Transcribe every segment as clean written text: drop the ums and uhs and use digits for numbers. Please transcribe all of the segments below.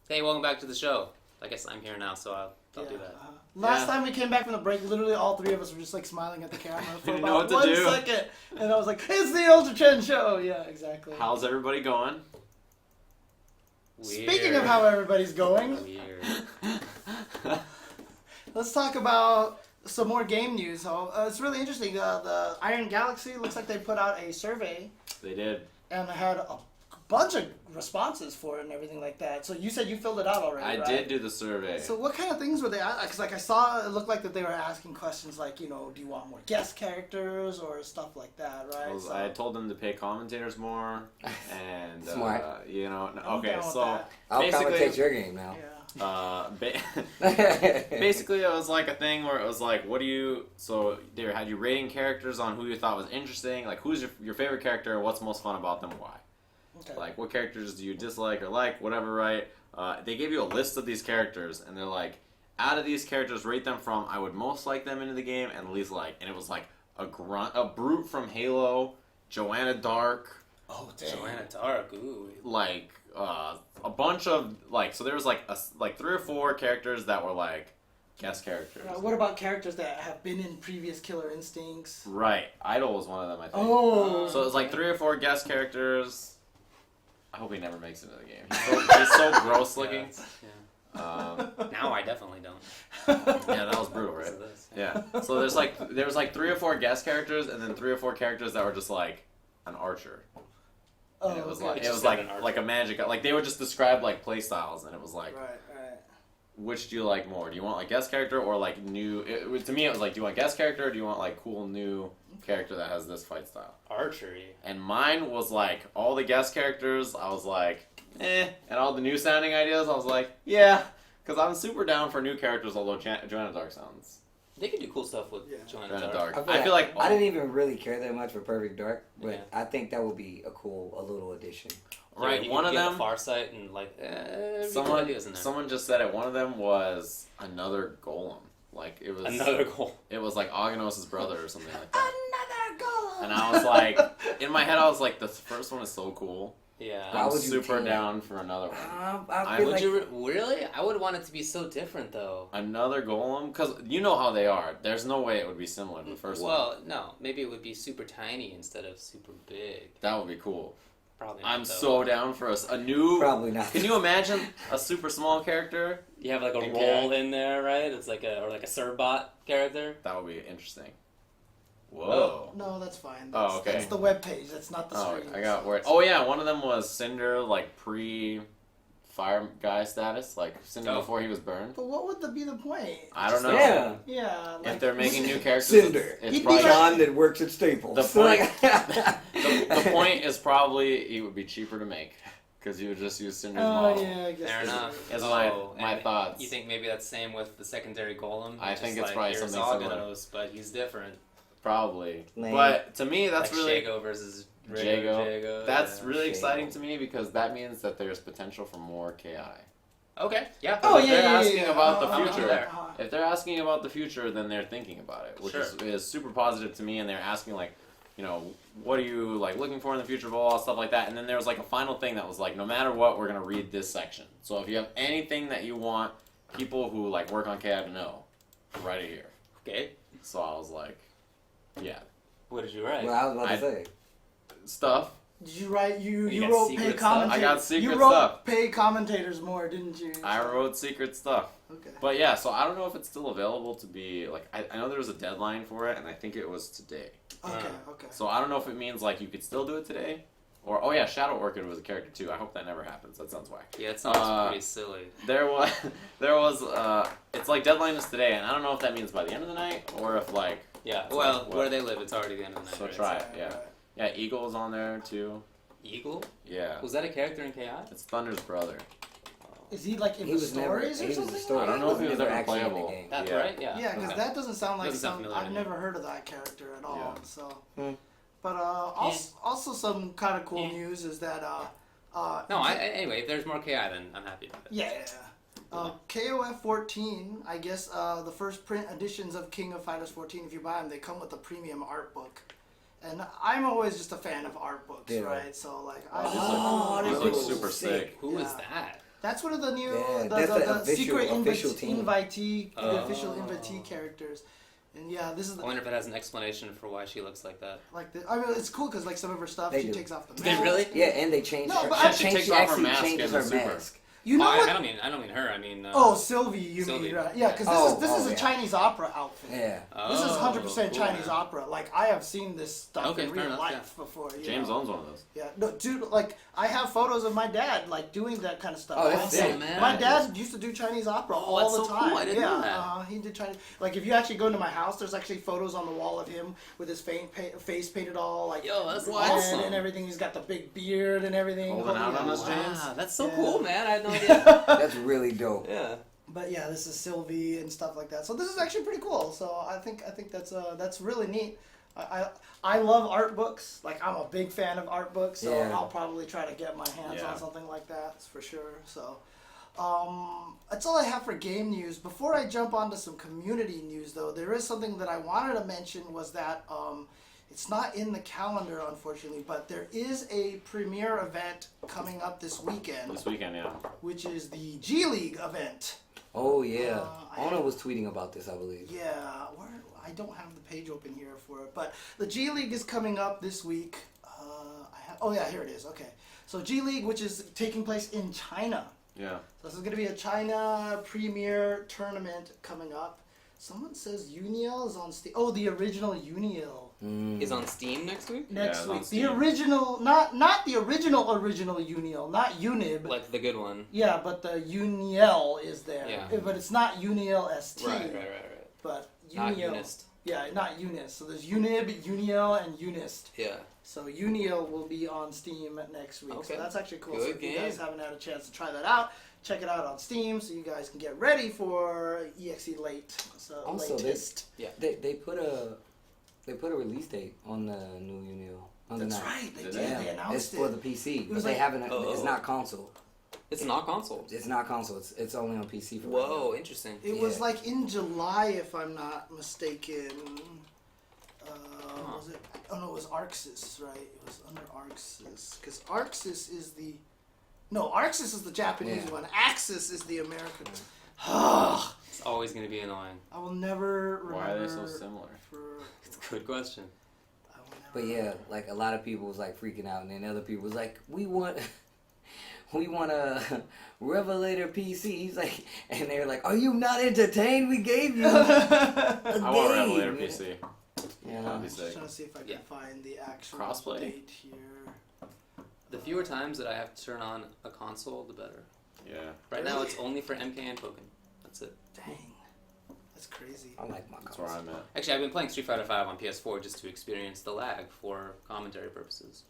Hey, welcome back to the show. I guess I'm here now, so I'll do that. Last time we came back from the break, literally all three of us were just like smiling at the camera for Didn't know about what to 1 do. second. And I was like, it's the UltraChen show! Yeah, exactly. How's everybody going? Weird. Speaking of how everybody's going, Weird. let's talk about some more game news. So, it's really interesting. The Iron Galaxy looks like they put out a survey They did. and had a bunch of responses for it and everything like that. So you said you filled it out already, I right? did do the survey. So what kind of things were they? Because like I saw, it looked like that they were asking questions like, you know, do you want more guest characters or stuff like that, right? I told them to pay commentators more, and Smart. You know. I'm Okay, down with so that. I'll basically, commentate your game now. Yeah. basically, it was like a thing where it was like, what do you? So they had you rating characters on who you thought was interesting, like who's your favorite character, what's most fun about them, why. Okay. Like, what characters do you dislike or like, whatever, right? They gave you a list of these characters, and they're like, out of these characters, rate them from I would most like them into the game and least like. And it was like a brute from Halo, Joanna Dark, Oh, damn. Joanna Dark, ooh. like a bunch of like. So there was like 3 or 4 characters that were like guest characters. What about characters that have been in previous Killer Instincts? Right, Idol was one of them, I think. Oh. So it was like 3 or 4 guest characters. I hope he never makes it into the game. He's so gross looking. Yeah. Now I definitely don't. Yeah, that was brutal, right? Because of this. Yeah. So there was like 3 or 4 guest characters, and then 3 or 4 characters that were just like an archer. Oh, And it was okay. like It's it was just not an like archer. like a magic. Like they would just describe like play styles, and it was like, Right. which do you like more? Do you want like guest character or like new? To me, it was like, do you want guest character or do you want like cool new character that has this fight style? Archery. And mine was like all the guest characters. I was like, and all the new sounding ideas. I was like, yeah, because I'm super down for new characters. Although Joanna Dark sounds. They could do cool stuff with Yeah. Joanna Joanna Dark. Dark. I feel like I didn't even really care that much for Perfect Dark, but Yeah. I think that would be a little addition. right. You One could of get them. Farsight and like Someone, ideas in there. someone just said it. One of them was another golem. Like it was Another goal. It was like Aghanos's brother or something like that. Another goal. And I was like, in my head, I was like, the first one is so cool. Yeah. Why I'm would you super team? down for another one. I feel Would like you really? I would want it to be so different though. Another golem, because you know how they are. There's no way it would be similar to the first one. Well, no. Maybe it would be super tiny instead of super big. That would be cool. Probably not, I'm though. so down for a new. probably not. Can you imagine a super small character? You have like a Okay. roll in there, right? It's like a Surbot character. That would be interesting. Whoa. No, that's fine. Oh, That's, okay. That's the web page. That's not the Oh, stream. I got worried. Oh yeah, one of them was Cinder, like pre-fire guy status, like Cinder Oh. before he was burned. But what would be the point? I don't know. Yeah. Yeah. If they're making new characters, Cinder. it's He'd be probably like- John that works at Staples. The So, point- like- the point is probably he would be cheaper to make because you would just use Cinder's Oh model. yeah, I guess. Fair that's enough. right. Is my and thoughts. You think maybe that's same with the secondary golem? I Just think it's like, probably here's something similar. Aganos, but he's different. Probably. Lame. But to me, that's like really Shago versus Jago. That's yeah. really Shago. exciting to me because that means that there's potential for more KI. Okay, yeah. Oh if yeah, they're yeah, asking yeah. about the Uh-huh, future, uh-huh. If they're asking about the future, then they're thinking about it, which Sure. is super positive to me. And they're asking like, you know, what are you like looking for in the future of all stuff like that. And then there was like a final thing that was like, no matter what, we're gonna read this section. So if you have anything that you want people who like work on KI to know, write it here. Okay. So I was like, yeah, What did you write? Well, I was about to say. stuff. Did you write You you got wrote secret pay stuff? commentators? I got secret you wrote stuff. pay commentators more, didn't you? I wrote secret stuff. Okay. But yeah, so I don't know if it's still available to be like I know there was a deadline for it and I think it was today. Okay. Okay. So I don't know if it means like you could still do it today. Or oh yeah, Shadow Orchid was a character too. I hope that never happens. That sounds whack. Yeah, it sounds pretty silly. There was it's like deadline is today and I don't know if that means by the end of the night or if like Yeah, It's well, like, where what? they live, it's already the end of the night. so right? try it, yeah. Yeah, Eagle is on there too. Eagle? Yeah. Was that a character in KI? It's Thunder's brother. Is he like in He the was never. stories He or was something? a story. I don't know if he was never ever actually in the playable. game. That's Yeah. right, yeah. Yeah, because Okay. that doesn't sound like Doesn't sound some. familiar I've to me. never heard of that character at all. Yeah. So, Hmm. but also some kind of cool news is that No, anyway, if there's more KI, then I'm happy with it. yeah. KOF 14, I guess the first print editions of King of Fighters 14, if you buy them, they come with a premium art book. And I'm always just a fan of art books, Yeah. right? So, like, This looks this super looks sick. Who is Yeah. that? That's one of the new Yeah, that's the the official- secret official team. invitee, the Oh. official invitee characters. And yeah, this is I wonder if it has an explanation for why she looks like that. like the, I mean, it's cool because like some of her stuff, They she do. takes off the They mask. really? Yeah, and they changed No, her. but she takes off her actually mask changes in the her Super. mask. You know I what? don't mean her. I mean. Oh, Sylvie, you Sylvie. mean, right? Yeah, because this is a yeah. Chinese opera outfit. Yeah. This is Oh, 100% cool. Chinese opera. Like, I have seen this stuff Okay, in fair real enough, life before. You James know? owns one of those. Yeah, no, dude, like, I have photos of my dad, like, doing that kind of stuff. Oh, that's Yeah. sick. man. My dad used to do Chinese opera all that's the so time. cool. I didn't yeah, know that. He did Chinese. Like, if you actually go into my house, there's actually photos on the wall of him with his face painted all, like, Yo, that's red awesome. and everything. He's got the big beard and everything. Holding out on us, Wow. James. Wow, that's so Yeah. cool, man. I had no idea. That's really dope. Yeah. But yeah, this is Sylvie and stuff like that. So this is actually pretty cool. So I think that's really neat. I love art books. Like, I'm a big fan of art books, so Yeah. I'll probably try to get my hands Yeah. on something like that for sure. So that's all I have for game news. Before I jump onto some community news, though, there is something that I wanted to mention was that it's not in the calendar, unfortunately, but there is a premiere event coming up this weekend, This weekend, yeah. which is the G League event. Oh yeah. I- Ona was tweeting about this, I believe. Yeah, I don't have the page open here for it, but the G League is coming up this week. Oh yeah, here it is. Okay, so G League, which is taking place in China. Yeah. So this is going to be a China Premier tournament coming up. Someone says Uniel is on Steam. Oh, the original Uniel Is on Steam next week? next it's on week. The Steam. original, not the original Uniel, not Unib. Like the good one. Yeah, but the Uniel is there. Yeah. But it's not Uniel ST. Right. But Not Uniel. Unist. Yeah, not Unis. So there's Unib, Uniel, and Unist. Yeah. So Uniel will be on Steam next week. Okay. So that's actually cool. Good So if you guys game. haven't had a chance to try that out, check it out on Steam so you guys can get ready for EXE late. So Also, latest. They put a release date on the new Unio. On the That's 9th. right. They Did did. they? They It's announced for it. the PC, It but was they like- haven't. Oh. It's not console. It's not console. It's not console. It's only on PC for right Whoa, interesting. It was Yeah. like in July, if I'm not mistaken. Was it? Oh no, it was Arxis, right? It was under Arxis because Arxis is the. No, Arxis is the Japanese Yeah. one. Axis is the American one. It's always going to be annoying. I will never remember. Why are they so similar? It's a good question. I will never But yeah, like a lot of people was like freaking out, and then other people was like, "We want a Revelator PC." He's like, and they're like, "Are you not entertained? We gave you a I want a game." Revelator PC. Yeah. That'd be I'm just sick. trying to see if I can Yeah. find the actual Crossplay? date here. The fewer times that I have to turn on a console, the better. Yeah. Right now, Really? it's only for MK and Pokken. That's it. Dang, that's crazy. I like my That's where console. I'm at. Actually, I've been playing Street Fighter V on PS4 just to experience the lag for commentary purposes.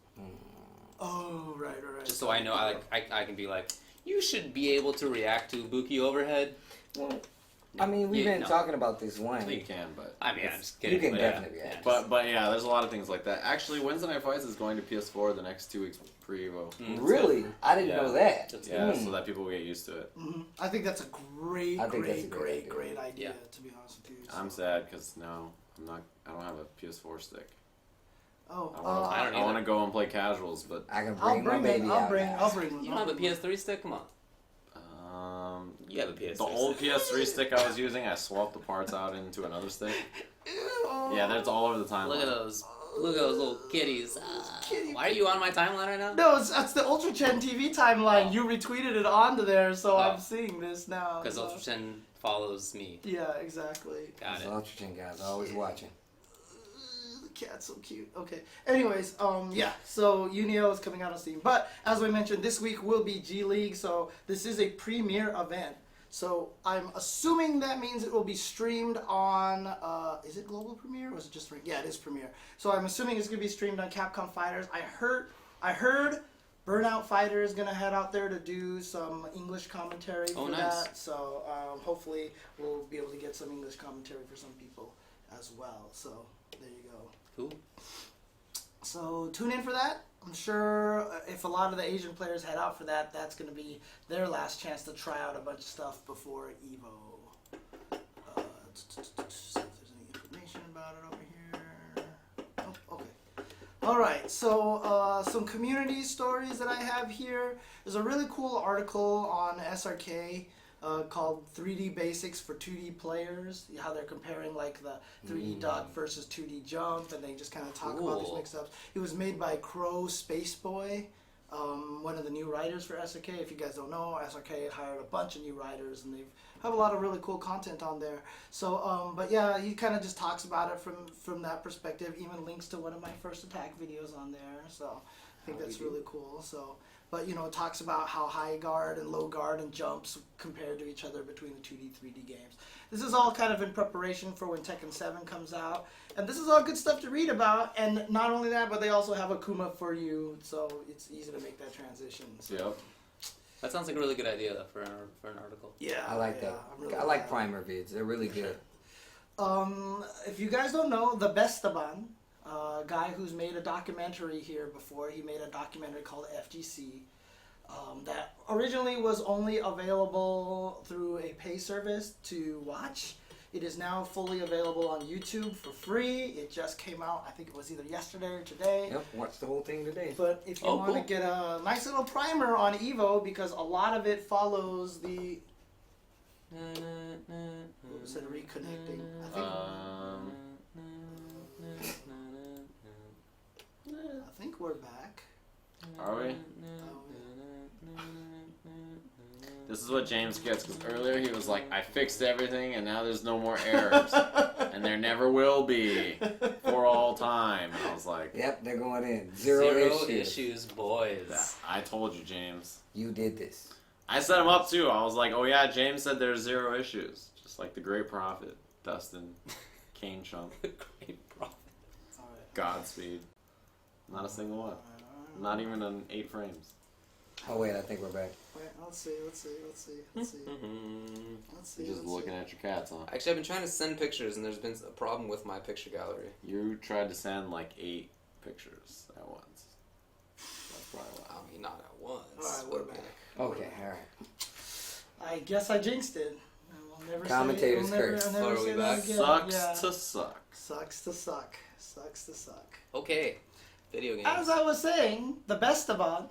Oh, right. Just so I know, I can be like, you should be able to react to Ibuki overhead. Well, I mean, we've Yeah, been no. talking about this one. You can, but I mean, I'm just kidding. You can but definitely yeah. react. but yeah, there's a lot of things like that. Actually, Wednesday Night Fights is going to PS4 the next 2 weeks pre-Evo. Mm, Really? I didn't Yeah. know that. That's Yeah, Mm. so that people will get used to it. I think that's a great, I think that's a great, great idea. idea. Yeah. To be honest with you. I'm sad because no, I don't have a PS4 stick. Oh, I don't I want to either. go and play casuals, but I can I'll bring my bring baby it. out. I'll bring one. You don't have a PS3 stick? Come on. You have a PS3 the old stick. PS3 stick I was using, I swapped the parts out into another stick. Yeah, that's all over the timeline. Look at those little kitties. Kitty- Why are you on my timeline right now? No, that's the UltraChen TV timeline. Oh. You retweeted it onto there, so Oh. I'm seeing this now. Because so- UltraChen follows me. Yeah, exactly. Got it. UltraChen guys always watching. The cat's so cute. Okay. Anyways, yeah. So Unio is coming out on Steam, but as we mentioned, this week will be G League. So this is a premiere event. So I'm assuming that means it will be streamed on. Is it Global Premiere or is it just? Yeah, it is Premiere. So I'm assuming it's gonna be streamed on Capcom Fighters. I heard. Burnout Fighter is gonna head out there to do some English commentary for nice. that. So hopefully we'll be able to get some English commentary for some people as well. So there you go. Cool. So tune in for that. I'm sure if a lot of the Asian players head out for that, that's going to be their last chance to try out a bunch of stuff before EVO. See if there's any information about it over here. Oh, okay. All right, so some community stories that I have here. There's a really cool article on SRK called 3D Basics for 2D Players, how they're comparing like the 3D duck versus 2D jump, and they just kind of talk about these Cool. mix-ups. It was made by Crow Spaceboy, one of the new writers for SRK. If you guys don't know, SRK hired a bunch of new writers, and they've have a lot of really cool content on there. So, but yeah, he kind of just talks about it from that perspective. Even links to one of my first attack videos on there. So I think that's really cool. So, but it talks about how high guard and low guard and jumps compared to each other between the 2D, 3D games. This is all kind of in preparation for when Tekken 7 comes out. And this is all good stuff to read about. And not only that, but they also have Akuma for you, so it's easy to make that transition. So. Yep. That sounds like a really good idea for an article. Yeah, I like that. I'm really I like glad. primer vids. They're really good. If you guys don't know, the Bestaban, guy who's made a documentary here before, he made a documentary called FGC that originally was only available through a pay service to watch. It is now fully available on YouTube for free. It just came out, I think it was either yesterday or today. Yep, watch the whole thing today. But if you Oh, want to cool. get a nice little primer on Evo, because a lot of it follows the... What was it, reconnecting? I think we're back. Are we? Oh, This is what James gets, because earlier he was like, I fixed everything and now there's no more errors. And there never will be for all time. And I was like, Yep, they're going in. Zero issues. boys. I told you, James. You did this. I set him up too. I was like, oh yeah, James said there's 0 issues. Just like the great prophet, Dustin Kane Chunk. Great prophet. Alright. Godspeed. Not a single one. Not even on 8 frames. Oh wait, I think we're back. Wait, let's see. You're just looking at your cats, huh? Actually, I've been trying to send pictures, and there's been a problem with my picture gallery. You tried to send like 8 pictures at once. That's probably why. I mean, not at once. Alright, we're back. Okay, alright. I guess I jinxed it. We'll never Commentator's say, we'll curse. never Oh, are say we that back? again. Sucks Yeah. to suck. Sucks to suck. Sucks to suck. Okay, video games. As I was saying, the Bestaban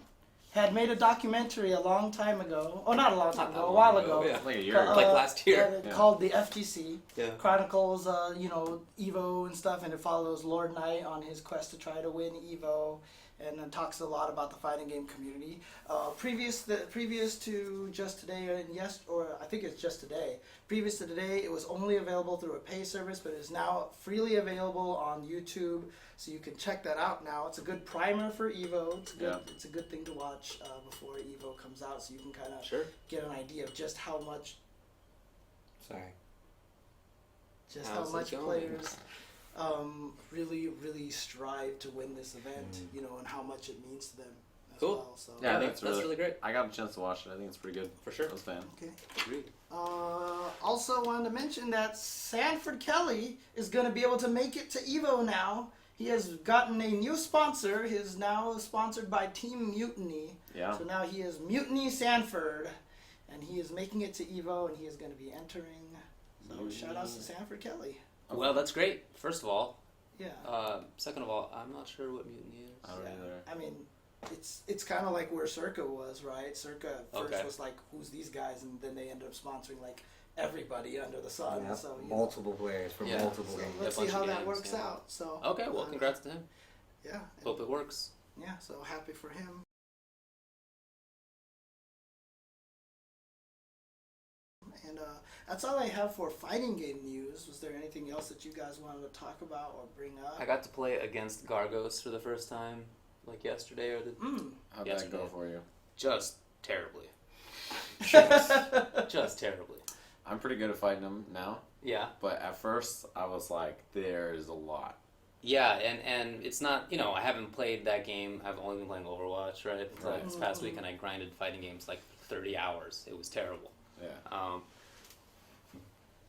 had made a documentary a long time ago. Oh, not a long time Not ago, that a while long ago. ago, yeah. Like a year ago. Like last year. Yeah. Called the FGC. Yeah. Chronicles, Evo and stuff, and it follows Lord Knight on his quest to try to win Evo, and then talks a lot about the fighting game community. Previous to just today, or I think it's just today. Previous to today, it was only available through a pay service, but it is now freely available on YouTube, so you can check that out now. It's a good primer for Evo. It's good. Yeah. It's a good thing to watch before Evo comes out, so you can kind of Sure. get an idea of just how much Sorry. How's it much going? players really strive to win this event, and how much it means to them as Cool. well. So Yeah, I think that's it's really great. I got a chance to watch it. I think it's pretty good. For sure. I was a fan. okay. Agreed. Also wanted to mention that Sanford Kelly is going to be able to make it to Evo now. He has gotten a new sponsor. He is now sponsored by Team Mutiny. Yeah. So now he is Mutiny Sanford, and he is making it to Evo, and he is going to be entering. So shout outs to Sanford Kelly. Well, that's great. First of all. Yeah. Second of all, I'm not sure what mutiny is. I don't either. I mean, it's kind of like where Circa was, right? Circa at first Okay. was like, who's these guys? And then they ended up sponsoring like everybody under the sun. Yep. So Multiple players from Yeah. multiple So games. let's A see bunch how of that games, works yeah. out. So Okay, well, congrats to him. Yeah. Hope it works. Yeah. So happy for him. And that's all I have for fighting game news. Was there anything else that you guys wanted to talk about or bring up? I got to play against Gargos for the first time, like yesterday or the How'd Yes, that go man. for you? just terribly, Mm. just terribly. I'm pretty good at fighting them now, Yeah, but at first I was like, there's a lot. yeah, and it's not, I haven't played that game. I've only been playing Overwatch, right? For like this past week, and I grinded fighting games like 30 hours. It was terrible. Yeah.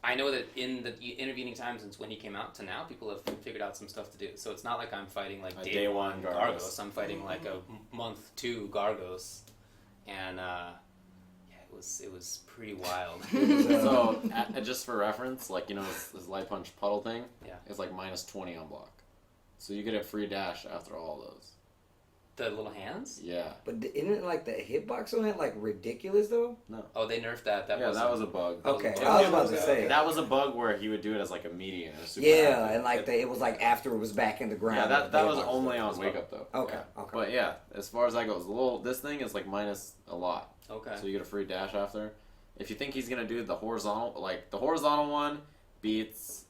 I know that in the intervening time since when he came out to now, people have figured out some stuff to do. So it's not like I'm fighting like A day one Gargos. Gargos. I'm fighting like a month 2 Gargos, and yeah, it was pretty wild. So, just for reference, like, his light punch puddle thing Yeah. is like -20 on block. So you get a free dash after all those. The little hands? Yeah. But isn't it like the hitbox on it like ridiculous though? Oh, they nerfed that. That was a bug. Okay, That I was a about bug. to say. That was a bug where he would do it as like a medium. Yeah, and like it was like after it was back in the ground. Yeah, that was hitbox only stuff. on Wake Up though. Okay, Yeah. okay. But yeah, as far as that goes, this thing is like minus a lot. Okay. So you get a free dash after. If you think he's gonna do the horizontal one beats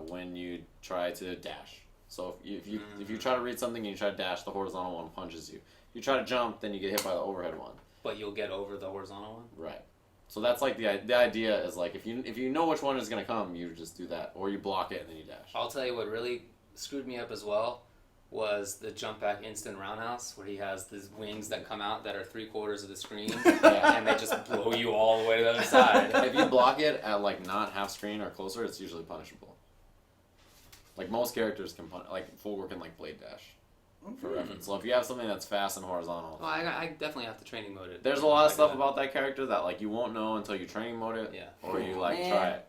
when you try to dash. So if you try to read something and you try to dash, the horizontal one punches you. If you try to jump, then you get hit by the overhead one. But you'll get over the horizontal one? Right. So that's like the idea is like if you know which one is gonna come, you just do that, or you block it and then you dash. I'll tell you what really screwed me up as well was the jump back instant roundhouse where he has these wings that come out that are 3/4 of the screen and they just blow you all the way to the other side. If you block it at like not half screen or closer, it's usually punishable. Like most characters can like Fulgor can like blade dash. For reference. So if you have something that's fast and horizontal, Oh, I definitely have to training mode it. there's a lot of Like stuff that. about that character that like you won't know until you training mode it, Yeah. or you like Man. try it.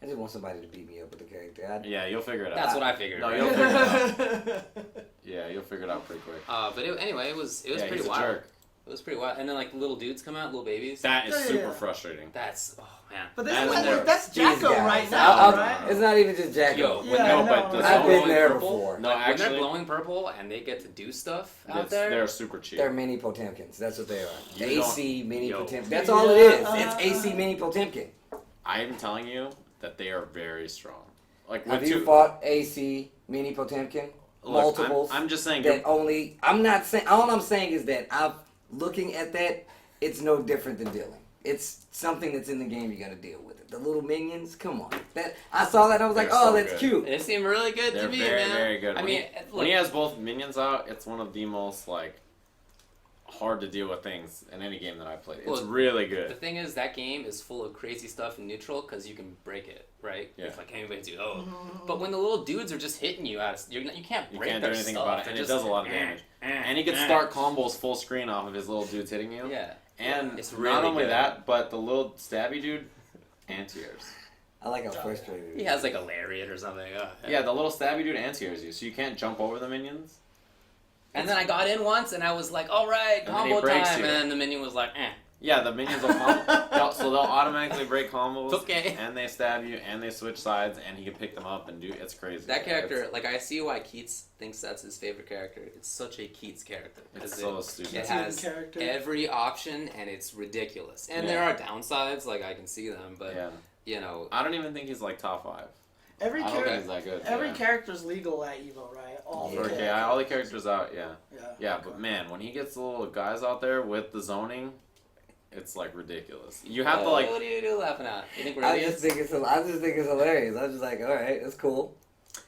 I just want somebody to beat me up with the character. Yeah, you'll figure it out. That's what I figured. No, right? you'll figure it out. Yeah, you'll figure it out pretty quick. But anyway, it was Yeah, pretty he's a wild. jerk. It was pretty wild. And then like little dudes come out, little babies. That is Yeah, super yeah. frustrating. That's man. But this And is when they're- that's These Jacko guys. right now, I'll- right? It's not even just Jacko. Yo, Yeah, when I they're, know. but the I've been glowing there purple, before. No, like, when actually- they're glowing purple and they get to do stuff out there. They're super cheap. They're mini Potemkins. That's what they are. You AC mini Yo. Potemkin. That's all it is. Yeah, It's AC mini Potemkin. I'm telling you that they are very strong. Like Have with you fought AC mini Potemkin? Look, Multiples. I'm just saying. That only. I'm not saying. All I'm saying is that I'm looking at that. It's no different than dealing. It's something that's in the game. You got to deal with it. The little minions. Come on. That I saw that. And I was like, They're oh, so that's good. cute. They seem really good They're to me, very, man. very good. I When mean, when he has both minions out, it's one of the most like hard to deal with things in any game that I played. It's Well, really the good. thing is, that game is full of crazy stuff in neutral because you can break it, right? Yeah. If like anybody do, but when the little dudes are just hitting you out, you can't You break can't their do anything stuff. about it, They're and it just, does a lot of damage. And he can start combos full screen off of his little dudes hitting you. Yeah. And It's not really only good. that, but the little stabby dude, anti-airs. I like how frustrated. He has like a lariat or something. Yeah, the little stabby dude anti-airs you, so you can't jump over the minions. And then I got in once, and I was like, "All right, And then he combo breaks time," you. and the minion was like, "Eh." Yeah, the minions will so they'll automatically break combos. Okay. And they stab you, and they switch sides, and he can pick them up and do. It's crazy. That character, like, I see why Keats thinks that's his favorite character. It's such a Keats character. It's 'Cause so stupid. It Keatsian has character. every option, and it's ridiculous. And Yeah. there are downsides, like, I can see them, but, Yeah. you know. I don't even think he's like top 5. Every I don't think character, he's that good. every yeah. character's legal at Evo, right? All Yeah. For KI, all the characters out, yeah. Yeah, okay. but man, when he gets the little guys out there with the zoning, it's like ridiculous. You have to like, What do you do laughing at? You think we're I idiots? just think it's hilarious. I was just like, all right, that's cool.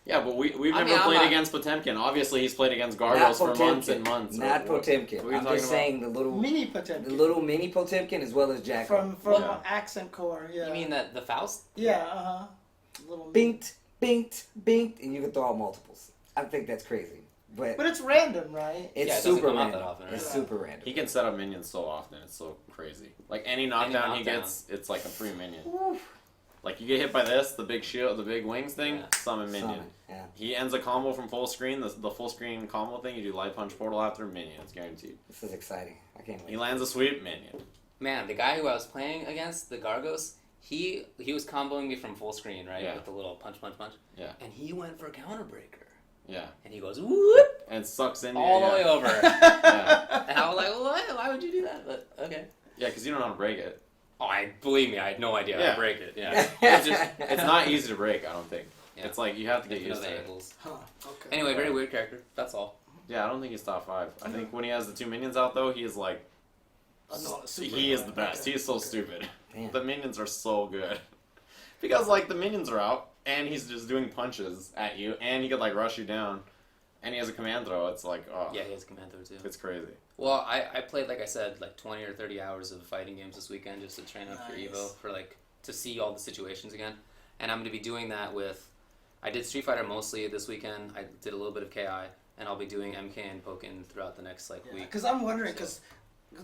yeah, but we've I never mean, I'm played not- against Potemkin. Obviously, he's played against Not Gargos for months Potemkin. and months. Not What- Potemkin. what are you I'm talking just about? saying the Mini Potemkin. mini Potemkin as well as Jacko. From Yeah. Accent Core, yeah. You mean the Faust? Yeah, Little binked, binked, and you can throw out multiples. I think that's crazy, but But it's random, right? it's Yeah, it doesn't super come out random. that often, right? It's Yeah. super random. He can set up minions so often. It's so crazy. Like any knockdown he knockdown. gets, it's like a free minion. Oof. Like you get hit by this, the big shield, the big wings thing, Yeah. summon minion. Summon, yeah. He ends a combo from full screen. The full screen combo thing, you do light punch portal after minion. It's guaranteed. This is exciting. I can't He wait. lands a sweep minion. Man, the guy who I was playing against, the Gargos, he was comboing me from full screen, right? Yeah. With the little punch. Yeah. And he went for a counter breaker. Yeah. And he goes, whoop! And sucks in you. All yeah. the way over. Yeah. And I was like, what? Why would you do that? But, okay. Yeah, because you don't know how to break it. Oh, believe me, I had no idea how Yeah. to break it. Yeah. It's not easy to break, I don't think. Yeah. It's like you have to get You know used the to it. angles. Huh, okay. Anyway, very weird character. That's all. Yeah, I don't think he's top 5. I think when he has the 2 minions out though, he is like No, super he is good. the best. Okay. He is so stupid. Damn. The minions are so good. Because like the minions are out and he's just doing punches at you and he could like rush you down and he has a command throw. It's like oh Yeah, he has command throw too. it's crazy. Well, I played, like I said, like 20 or 30 hours of fighting games this weekend just to train up for Nice. Evo, for like, to see all the situations again. And I'm going to be doing that with, I did Street Fighter mostly this weekend, I did a little bit of KI, and I'll be doing MK and Pokken throughout the next, like, week. Because I'm wondering, because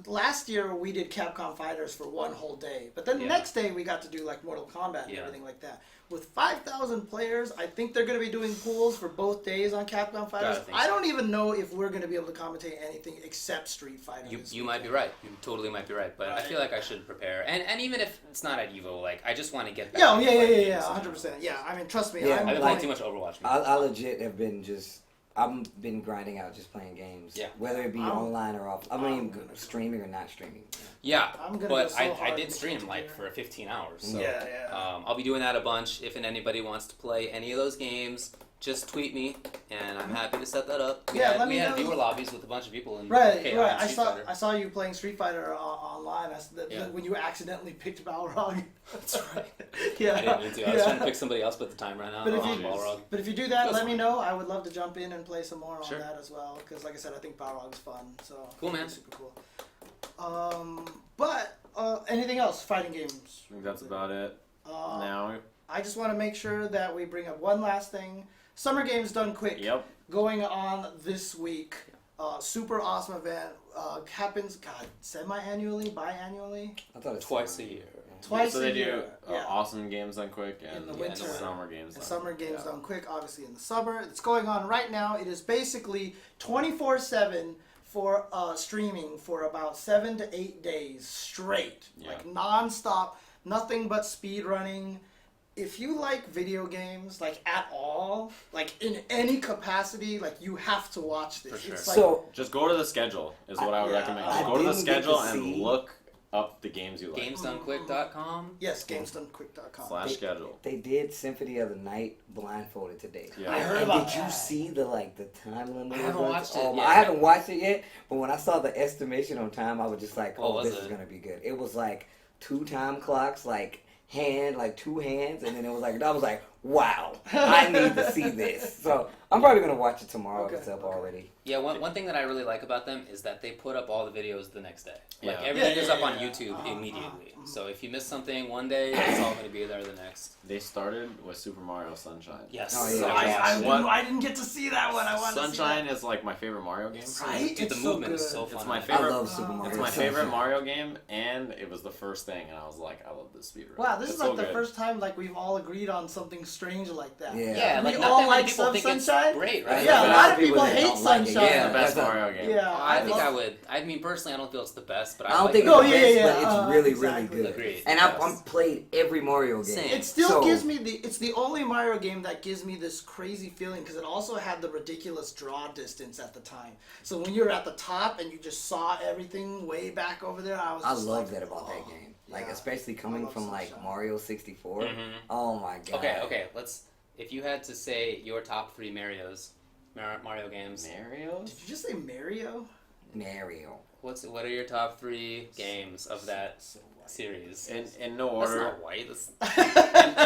last year we did Capcom Fighters for one whole day, but then the Yeah. next day we got to do like Mortal Kombat and Yeah. everything like that. With 5,000 players, I think they're going to be doing pools for both days on Capcom Fighters. think I so. don't even know if we're going to be able to commentate anything except Street Fighter. You might be right. You totally might be right. But I Right. feel like I should prepare. And even if it's not at Evo, like I just want to get back. Yeah, to yeah, playing yeah, games. 100%. Yeah, I mean, trust me. Yeah, I've been I'm playing like- too much Overwatch. I legit have been I've been grinding out just playing games. Yeah. Whether it be I'm- online or off. I I'm mean, gonna- streaming or not streaming. Yeah, I'm gonna but go so I hard did in stream multiplayer. like for 15 hours. So, Yeah, yeah. I'll be doing that a bunch. If anybody wants to play any of those games, just tweet me, and I'm happy to set that up. Yeah, let we me had know. viewer lobbies with a bunch of people in Right, KI right. and I Street saw Fighter. I saw you playing Street Fighter online. Yeah. When you accidentally picked Balrog. That's right. Yeah, I didn't mean to. I was trying to pick somebody else, but the time ran out. But if on you- Balrog. But if you do that, That's let me fine. know. I would love to jump in and play some more Sure. on that as well. Because, like I said, I think Balrog's fun. So Cool, man. Super cool. But anything else? Fighting games. I think that's about it. Uh, Now, I just want to make sure that we bring up one last thing. Summer Games Done Quick. yep. Going on this week. Super awesome event. Happens, semi-annually, biannually? I thought it's Twice a year. Twice So a they do year. Yeah. awesome games done quick and In the winter. summer games And done summer quick. games Yeah. done quick, obviously in the summer. It's going on right now. It is basically 24/7 for streaming for about 7 to 8 days straight, Yeah. like non-stop, nothing but speed running. If you like video games, like at all, like in any capacity, like you have to watch this. For sure. It's like, So Just go to the schedule is what I would Yeah. recommend. I Just go to the didn't get to schedule and see- look up the games you like. GamesDoneQuick.com. yes, gamesdonequick.com. / schedule. They did Symphony of the Night blindfolded today. Yeah. I heard And about did you that. see the time limit? I haven't was? watched it Oh, yet. I haven't watched it yet, but when I saw the estimation on time, I was just like, What "Oh, was this it? is gonna be good." It was like 2 time clocks, like two hands, and then it was like I was like, "Wow, I need to see this." So I'm probably gonna watch it tomorrow if Okay, it's up okay. already. Yeah, one thing that I really like about them is that they put up all the videos the next day. Like Yeah. everything Yeah, is yeah, up on yeah. YouTube immediately. So if you miss something one day, it's all going to be there the next. They started with Super Mario Sunshine. Yes. Oh, yeah. So I- I didn't get to see that one. I want to see Sunshine is like my favorite Mario game. Right? Dude, the It's so movement is good. so fun. It's my on it. favorite. I love Super Mario. It's my Sunshine. favorite Mario game, and it was the first thing, and I was like, I love this speedrun. Wow, this It's is like so the good. first time like we've all agreed on something strange like that. Yeah. Yeah, We like all not that many like people Sub think Sunshine? it's great, right? Yeah, a But lot of people people that hate don't like it. Sunshine. It's the best that's a- Mario game. Yeah, I think love- I would. I mean, personally, I don't feel it's the best, but I don't like think it. No, it's the yeah, best, yeah, but it's really, exactly. really good. Agreed. And Yes. I've played every Mario game. Same. It still So- gives me it's the only Mario game that gives me this crazy feeling because it also had the ridiculous draw distance at the time. So when you're at the top and you just saw everything way back over there, I was I just love like, that about oh, that game. Like yeah. especially I coming love from like Sunshine. Mario 64. Mhm. Oh my god. Okay. Let's. If you had to say your top 3 Mario games, Mario? Did you just say Mario? Mario. what are your top 3 games of that series? In no That's order. not white.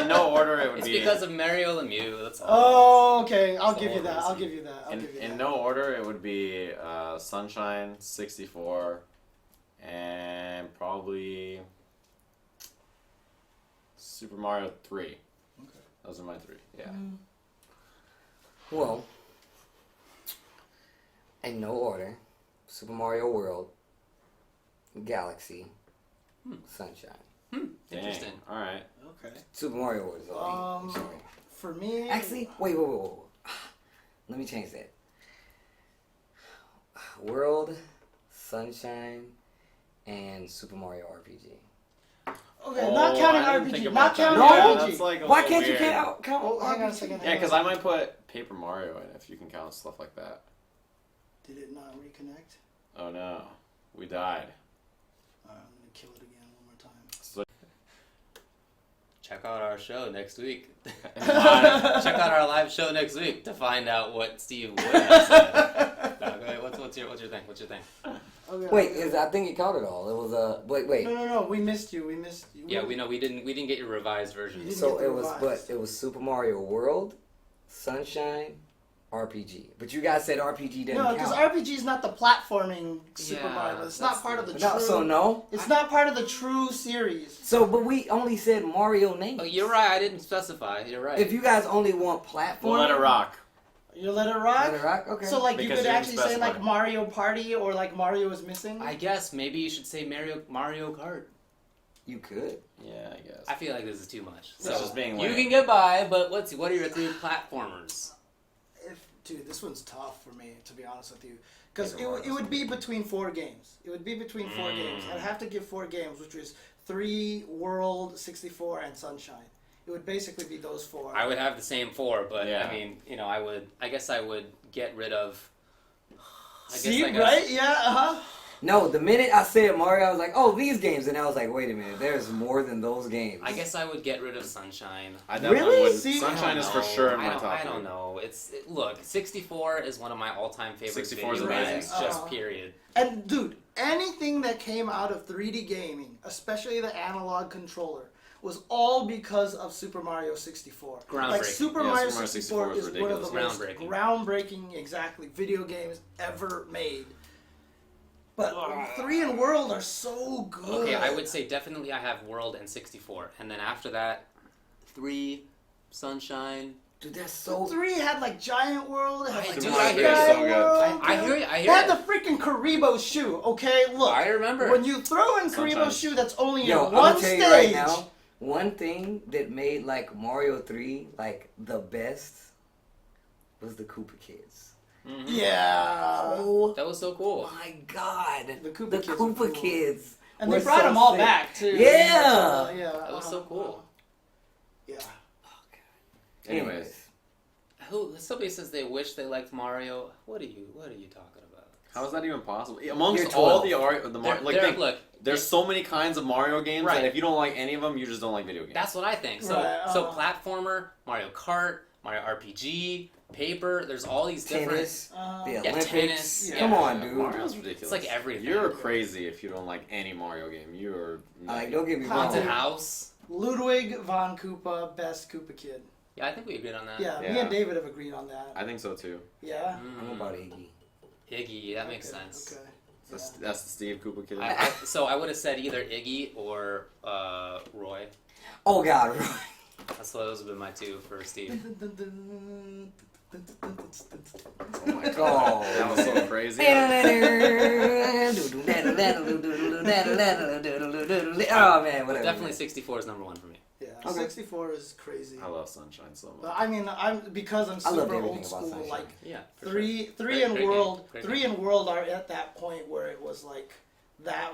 In no order, it would It's be. because of Mario Lemieux. That's all. Oh, okay. I'll That's give the you that. whole I'll reason. give you that. I'll give you In that. no order, it would be Sunshine 64, and probably Super Mario 3. Okay. Those are my 3. Yeah. Well, in no order, Super Mario World, Galaxy, Sunshine. Interesting. All right. Okay. Super Mario World is OP. I'm sorry. For me, Actually, wait. Let me change that. World, Sunshine, and Super Mario RPG. okay, not counting I didn't think RPG. about Not that. counting No, Yeah, RPG. that's like a Why little can't you weird. count Oh, hang on a RPG? second. Yeah, because I might put Paper Mario in if you can count stuff like that. Did it not reconnect? Oh no, we died. Alright, I'm gonna kill it again one more time. So, Check out our show next week. Live. Check out our live show next week to find out what Steve would have said. No, go ahead. What's your thing? What's your thing? Okay, Wait, okay. I think it caught it all. It was wait. No. We missed you. We missed you. Yeah, we know we didn't get your revised version. You didn't So get the it was, revised. but it was Super Mario World, Sunshine, RPG. But you guys said RPG didn't No, because count. RPG is not the platforming Super Yeah, Mario. It's that's not part of the No, true. so no. It's not part of the true series. So, but we only said Mario names. Oh, you're right. I didn't specify. You're right. If you guys only want platform, We'll let it rock. You let it rock? Let it rock? Okay. So like you Because could you didn't actually say like specify. Mario Party or like Mario is missing? I guess maybe you should say Mario Kart. You could. Yeah, I guess. I feel like this is too much. It's So just being you lame. can get by, but what are your 3 platformers? Dude, this one's tough for me, to be honest with you. Because Paper Mario it would be between 4 games. It would be between 4 games. I'd have to give 4 games, which is 3, World, 64, and Sunshine. It would basically be those 4. I would have the same 4, but Yeah. I mean, you know, I guess I would get rid of. See, right? Yeah, uh-huh. No, the minute I said Mario, I was like, oh, these games. And I was like, wait a minute, there's more than those games. I guess I would get rid of Sunshine. I definitely Really? would. See, Sunshine I is don't for know. sure in my I don't, top. I don't know. Look, 64 is one of my all-time favorite 64 is video amazing. games, just period. And dude, anything that came out of 3D gaming, especially the analog controller, was all because of Super Mario 64. Like Groundbreaking. Super Yeah, Mario Super Mario 64 is 64 one of is the most groundbreaking, exactly, video games ever made. But 3 and World are so good. Okay, I would say definitely I have World and 64, and then after that, 3, Sunshine. Dude, that's so... 3 had like Giant World, it had like Dude, Sky I hear it. So good. World. I hear you. It had the freaking Karibo shoe, okay? Look, I remember. when you throw in Sometimes. Karibo's shoe, that's only Yo, in I'm one gonna tell stage. you right now, one thing that made like Mario 3 like the best was the Koopa Kids. Mhm. Yeah. Oh That was so cool. my god. The Koopa The Kids were Koopa cool. Kids. And were they brought so them all sick. back, too. Yeah. Yeah. That was so cool. Yeah. Anyways, Somebody says they wish they liked Mario. What are you talking about? how is that even possible? You're Amongst 12. all the art, Look, there's so many kinds of Mario games Right. that if you don't like any of them, you just don't like video games. that's what I think. So Right, so platformer, Mario Kart, Mario RPG, paper. There's all these different. Tennis, the Yeah, Olympics. tennis, yeah. Come on, dude. Mario's ridiculous. It's like everything. You're crazy if you don't like any Mario game. You're Like, don't get me Haunted wrong. House. Ludwig von Koopa, best Koopa Kid. Yeah, I think we agreed on that. Yeah, me Yeah. and David have agreed on that. I think so too. Yeah. I'm about Iggy. Iggy, that makes Okay, sense. Okay. That's, Yeah. that's the Steve Koopa kid. So I would have said either Iggy or Roy. Oh god, Those would have been my 2 for Steve. Oh my god, Oh. that was so crazy. Oh man, whatever. Definitely 64 is number 1 for me. Yeah. Okay. 64 is crazy. I love Sunshine so But much. I mean, because I'm I love super everything old about school. Sunshine. Like Yeah. For three Great- and great World, game. Great 3 game. and World are at that point where it was like that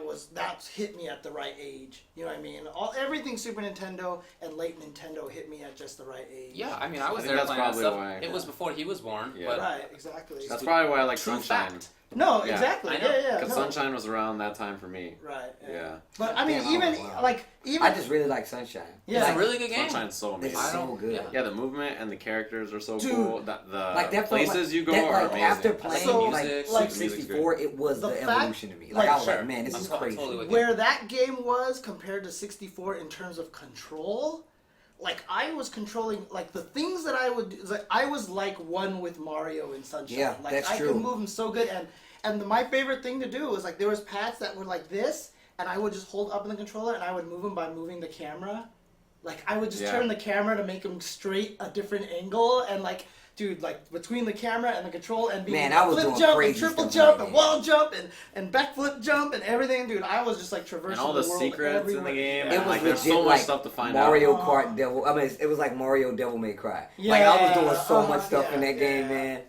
hit me at the right age. You know what I mean? Everything Super Nintendo and late Nintendo hit me at just the right age. Yeah, I mean, I was think there that's playing that probably stuff. why. It was before he was born. Yeah. But Right. Exactly. That's probably why I like True Sunshine. fact. No, Yeah. exactly. I know. Yeah, yeah. Because no. Sunshine was around that time for me. Right. Yeah. But I mean, Damn, even wow. like even I just really like Sunshine. Yeah. It's Like, a really good game. Sunshhine's so It's amazing. I so don't- good. yeah. Yeah, the movement and the characters are so Dude. cool. The Like that places you go that, are like, amazing. after I like playing the So, music. like, Music's 64, it was The the, fact- evolution to me. Like, like, I was sure. like, man, this I'm is totally crazy. with you. where that game was compared to 64 in terms of control, like I was controlling like the things that I would do, like I was like one with Mario in Sunshine. Yeah, like that's I true. could move him so good, and my favorite thing to do was like there was pads that were like this, and I would just hold up in the controller and I would move him by moving the camera. Like I would just Yeah. turn the camera to make him straight a different angle, and like. Dude, like between the camera and the control and being Man, I was flip doing jump and crazy triple stuff jump in that and game. wall jump and backflip jump and everything, dude. I was just like traversing And all the world secrets in the everywhere. game. Yeah. It and, was like, there's legit so much like stuff to find Mario out. Kart Devil. I mean, it was like Mario Devil May Cry. Like I was doing so much stuff in that game, man.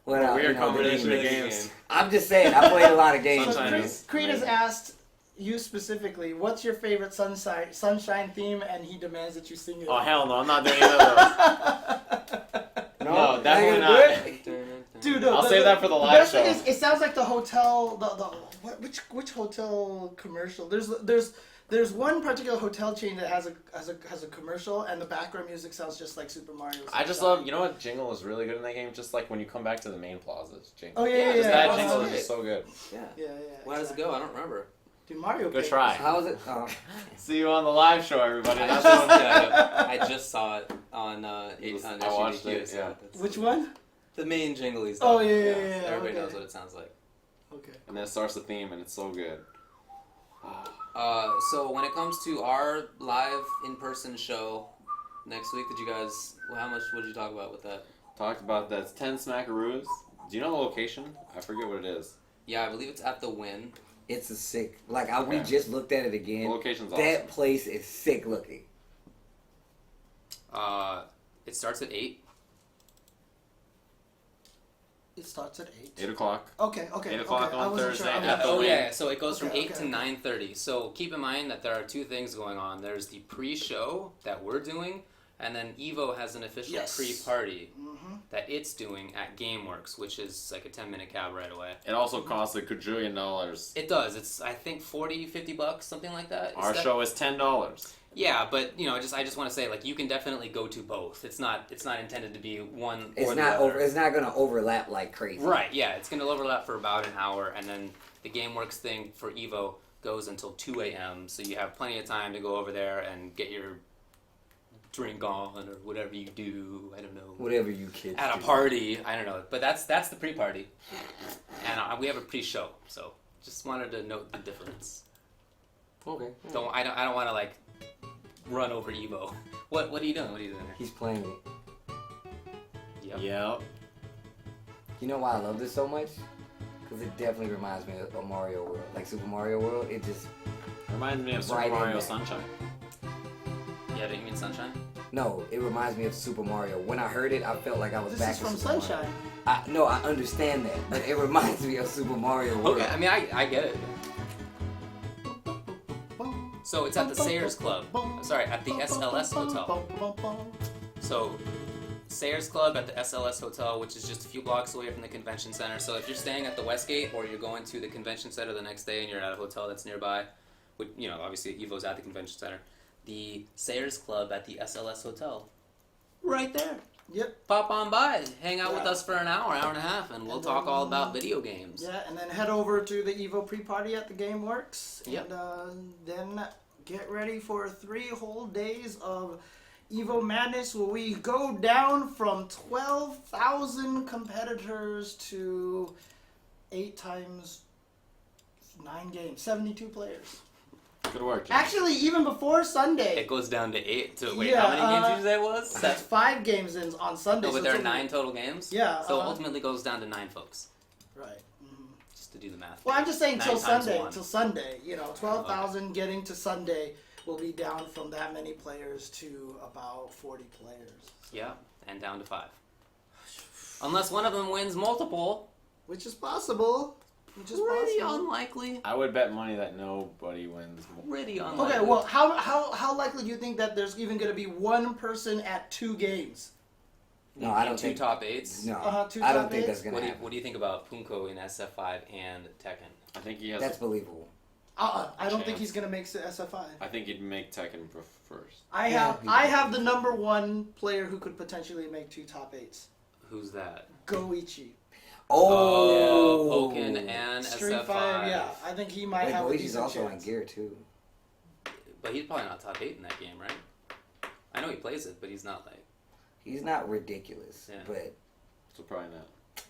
Well, Weird you know, combination of the- games. I'm just saying, I played a lot of games. So Sunshine man. is Creed has amazing. asked you specifically, what's your favorite sunshine theme, and he demands that you sing it. Oh hell no! I'm not doing either of those. No, definitely Not gonna not. do it? Dude, no, I'll save that for the live best show. thing is, it sounds like the hotel. Which hotel commercial? There's one particular hotel chain that has a commercial, and the background music sounds just like Super Mario. I just love. You know what jingle is really good in that game? Just like when you come back to the main plazas. Jingle. Oh yeah, Just yeah. that jingle Oh, is just so good. Yeah. Yeah. Why does it go? I don't remember. Dude, Mario. Good Paint. try. How was it? Oh. See you on the live show, everybody. I That's just, what I just saw it on I SUDQ, watched it, so yeah. that's- Which one? The main jingle Oh, yeah, Everybody okay. knows what it sounds like. Okay. And then it starts the theme, and it's so good. So when it comes to our live in-person show next week, did you guys? How much would you talk about with that? talked about that's 10 smackaroos. Do you know the location? I forget what it is. Yeah, I believe it's at the Wynn. It's a sick. Like we Okay. just looked at it The again. location's That awesome. place is sick looking. It starts at 8. It starts at 8. 8 o'clock. Okay. 8 o'clock okay. on I wasn't Thursday Sure. at the Oh Wynn. yeah, so it goes from Okay, 8 to okay. 9:30. So keep in mind that there are two things going on. There's the pre-show that we're doing, and then Evo has an official Yes. pre-party Mm-hmm. that it's doing at GameWorks, which is like a 10-minute cab right away. It also costs $1 quadrillion. It does. It's I think $40-$50, something like that. Our show is $10. Yeah, but I just want to say like you can definitely go to both. It's not intended to be one It's or the not other. over. It's not gonna overlap like crazy. Right, yeah, it's going to overlap for about an hour, and then the GameWorks thing for Evo goes until 2 a.m., so you have plenty of time to go over there and get your drink on, or whatever you do, I don't know. Whatever you kids At a do. party, I don't know, but that's the pre-party, and we have a pre-show, so just wanted to note the difference. Okay. I don't want to, like, run over Evo. What are you doing? What are you doing there? He's playing it. Yep. Yep. You know why I love this so much? Because it definitely reminds me of Mario World. Like Super Mario World, it just... Reminds me of Super Right in Mario there. Sunshine. Yeah, don't you mean Sunshine? No, it reminds me of Super Mario. When I heard it, I felt like I was This back is in from Super Sunshine. Mario. No, I understand that, but it reminds me of Super Mario World. Okay, I mean, I get it. So it's at the Sayers Club. Sorry, at the SLS Hotel. So, Sayers Club at the SLS Hotel, which is just a few blocks away from the convention center. So if you're staying at the Westgate or you're going to the convention center the next day and you're at a hotel that's nearby, which, obviously Evo's at the convention center, the Sayers Club at the SLS Hotel, right there. Yep. Pop on by, hang out with Yeah. us for an hour and a half, and we'll talk all about video games. Yeah, and then head over to the Evo pre-party at the GameWorks, Yep. and then get ready for 3 whole days of Evo Madness, where we go down from 12,000 competitors to 8 times 9 games, 72 players. Good work, Jim. Actually, even before Sunday, It goes down to 8 to, wait, Yeah, how many games did you say it was? that's 5 games in on Sunday. No, so but there are it's only- 9 total games? Yeah, So uh-huh. ultimately goes down to 9 folks, Right. Mhm. just to do the math. Well, I'm just saying 9 till times Sunday. 1. Till Sunday, 12,000 getting to Sunday will be down from that many players to about 40 players, Yeah, and down to 5. Unless one of them wins multiple. which is possible. Pretty unlikely. I would bet money that nobody wins. Pretty unlikely. Okay, well, how likely do you think that there's even going to be one person at 2 games? No, I don't two think... top 8s. No, Two I don't top think eights? that's going to happen. What do you think about Punko in SF5 and Tekken? I think he has. That's believable. I don't think Chance. he's going to make SF5. I think he'd make Tekken first. I Yeah, have the number 1 player who could potentially make 2 top 8s. Who's that? Goichi. Oh! Pokken and Street SF5. 5, yeah. I think he might Wait, have a Luigi's decent also chance. on gear, too. But he's probably not top 8 in that game, right? I know he plays it, but he's not like... He's not ridiculous, Yeah. but... So probably not.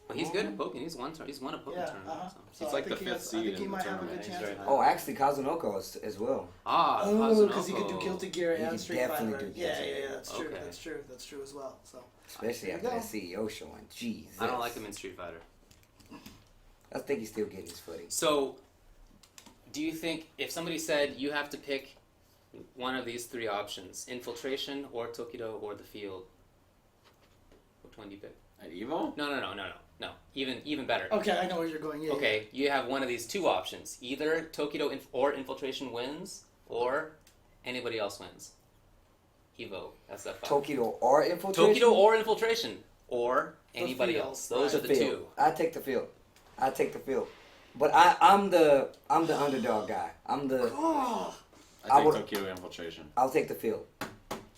But he's good at Pokken. He's won a Pokken Yeah, tournament. uh-huh. So. So He's I like think the he fifth has- seed I think he in the might have a good tournament. chance. He's of right. that. Oh, actually, Kazunoko as well. Ah, Oh, because he could do Kazunoko. Guilty Gear He and could Street definitely Fighter. do Yeah, Guilty Gear. that's true. Okay. That's true as well. So Especially There you after go. that CEO showing. Jesus. I don't like him in Street Fighter. I think he's still getting his footing. So, do you think if somebody said you have to pick one of these 3 options, Infiltration or Tokido or the Field, which one do you pick? At Evo? No. Even better. okay, I know where you're going. Yeah. Okay, you have one of these 2 options. Either Tokido or Infiltration wins, or anybody else wins. Evo, that's that 5. Tokido or Infiltration? Tokido or Infiltration, or The anybody field, else. Those right. are the 2. I take the field. I take the field. But I'm the underdog guy. Oh, I I take would- Tokyo Infiltration. I'll take the field.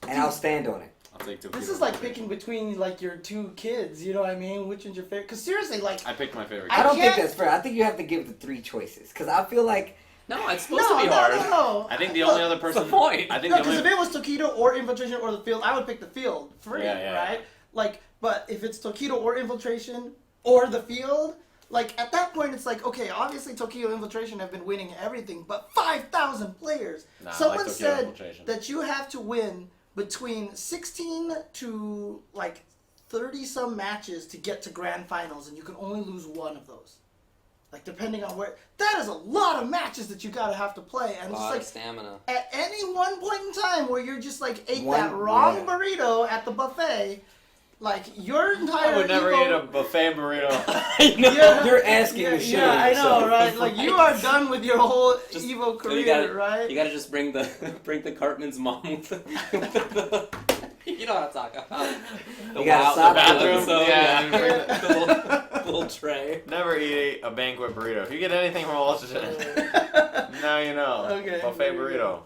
And I'll stand on it. I'll take Tokyo this is like Infiltration. picking between like your 2 kids. You know what I mean? Which one's your favorite? Because seriously, like I picked my favorite. I I don't think can't- that's fair. I think you have to give the 3 choices. Because I feel like... No, it's supposed to be hard. No. I think the only other What's the person. point? I think No, the because only. if it was Tokido or Infiltration or the Field, I would pick the Field free, Yeah. right? Like, but if it's Tokido or Infiltration or the Field, like at that point it's like, okay, obviously Tokido Infiltration have been winning everything, but 5,000 players. Nah, I like Someone Tokyo said Infiltration. that you have to win between 16 to like 30-some matches to get to grand finals, and you can only lose one of those. Like, depending on where... That is a lot of matches that you gotta have to play. And A it's lot like, of stamina. at any one point in time where you're just, like, ate One- that wrong yeah. burrito at the buffet, like, your entire I would never ego... eat a buffet burrito. Yeah, You're asking yeah, the shit yeah, out of I know, yourself. right? Like, you are done with your whole Just- Evo So career, right? You gotta just bring the Cartman's mom with the you know what I'm talking about. The You gotta wow- stop the bathroom, episode, yeah. the little tray. Never eat a banquet burrito. If you get anything from UltraChen, now you know. Okay, Buffet there you burrito.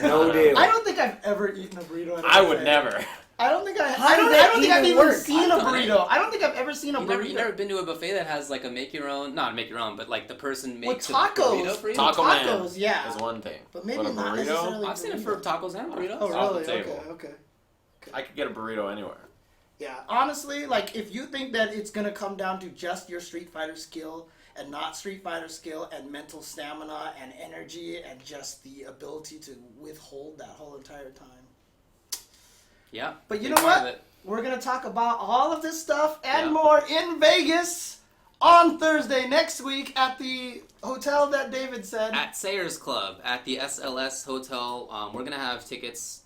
No deal. I don't think I've ever eaten a burrito at a I would buffet. never. I don't think I. How I does don't. that I don't think I've even even work? seen a I've done it. burrito. I don't think I've ever seen a You burrito. never been to a buffet that has like a make your own, not make your own, but like the person With makes a tacos. burrito for you? Taco Man Tacos, yeah. is one thing. But maybe a not burrito, necessarily. I've seen it for tacos and burritos. Oh off the really? table. Okay. I could get a burrito anywhere. Yeah. Honestly, like if you think that it's gonna come down to just your Street Fighter skill and not Street Fighter skill and mental stamina and energy and just the ability to withhold that whole entire time. Yeah. But you big know part what? of it. We're going to talk about all of this stuff and Yeah. more in Vegas on Thursday next week at the hotel that David said. At Sayers Club at the SLS Hotel, we're gonna have tickets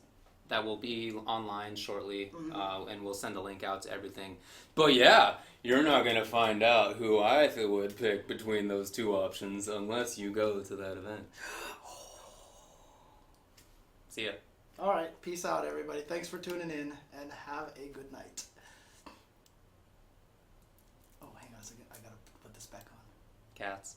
that will be online shortly, and we'll send a link out to everything. But yeah, you're not gonna find out who I would pick between those two options unless you go to that event. See ya. All right. Peace out, everybody. Thanks for tuning in and have a good night. Oh, hang on a second. I got to put this back on. Cats.